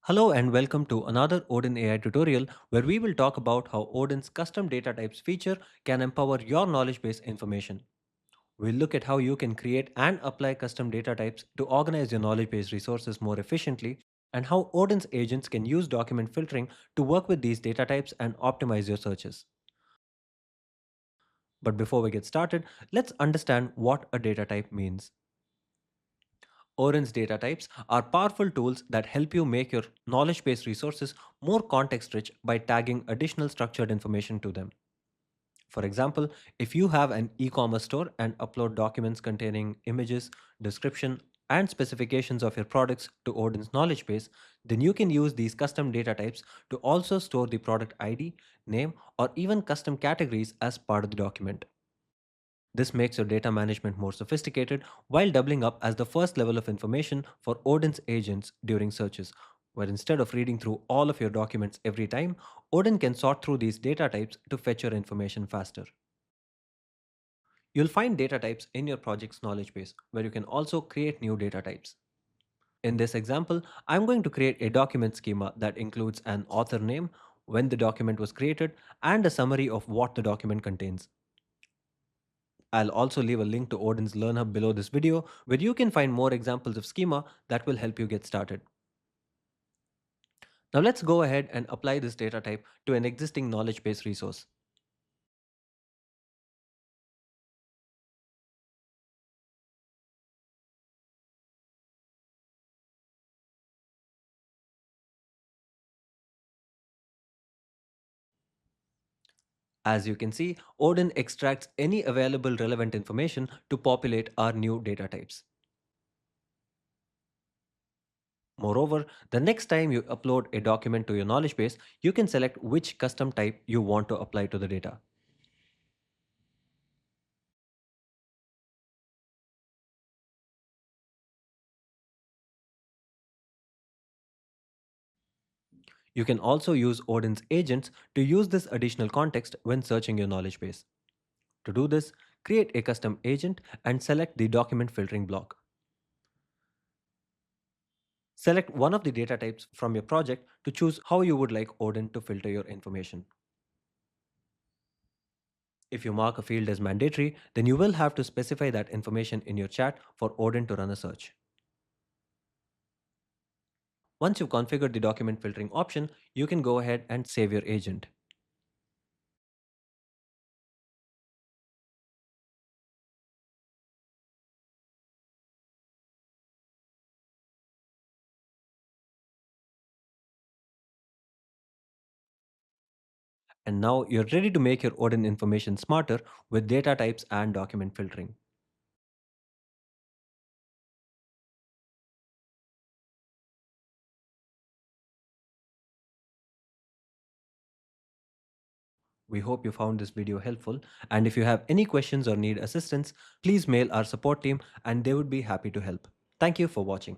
Hello and welcome to another Odin AI tutorial where we will talk about how Odin's custom data types feature can empower your knowledge base information. We'll look at how you can create and apply custom data types to organize your knowledge base resources more efficiently and how Odin's agents can use document filtering to work with these data types and optimize your searches. But before we get started, let's understand what a data type means. Oren's data types are powerful tools that help you make your knowledge based resources more context rich by tagging additional structured information to them. For example, if you have an e commerce store and upload documents containing images, description, and specifications of your products to Odin's knowledge base, then you can use these custom data types to also store the product ID, name, or even custom categories as part of the document. This makes your data management more sophisticated while doubling up as the first level of information for Odin's agents during searches, where instead of reading through all of your documents every time, Odin can sort through these data types to fetch your information faster. You'll find data types in your project's knowledge base, where you can also create new data types. In this example, I'm going to create a document schema that includes an author name, when the document was created, and a summary of what the document contains. I'll also leave a link to Odin's Learn Hub below this video where you can find more examples of schema that will help you get started. Now let's go ahead and apply this data type to an existing knowledge base resource. As you can see, Odin extracts any available relevant information to populate our new data types. Moreover, the next time you upload a document to your knowledge base, you can select which custom type you want to apply to the data. You can also use Odin's agents to use this additional context when searching your knowledge base. To do this, create a custom agent and select the document filtering block. Select one of the data types from your project to choose how you would like Odin to filter your information. If you mark a field as mandatory, then you will have to specify that information in your chat for Odin to run a search. Once you've configured the document filtering option, you can go ahead and save your agent. And now you're ready to make your Odin information smarter with data types and document filtering. We hope you found this video helpful, and if you have any questions or need assistance, please mail our support team and they would be happy to help. Thank you for watching.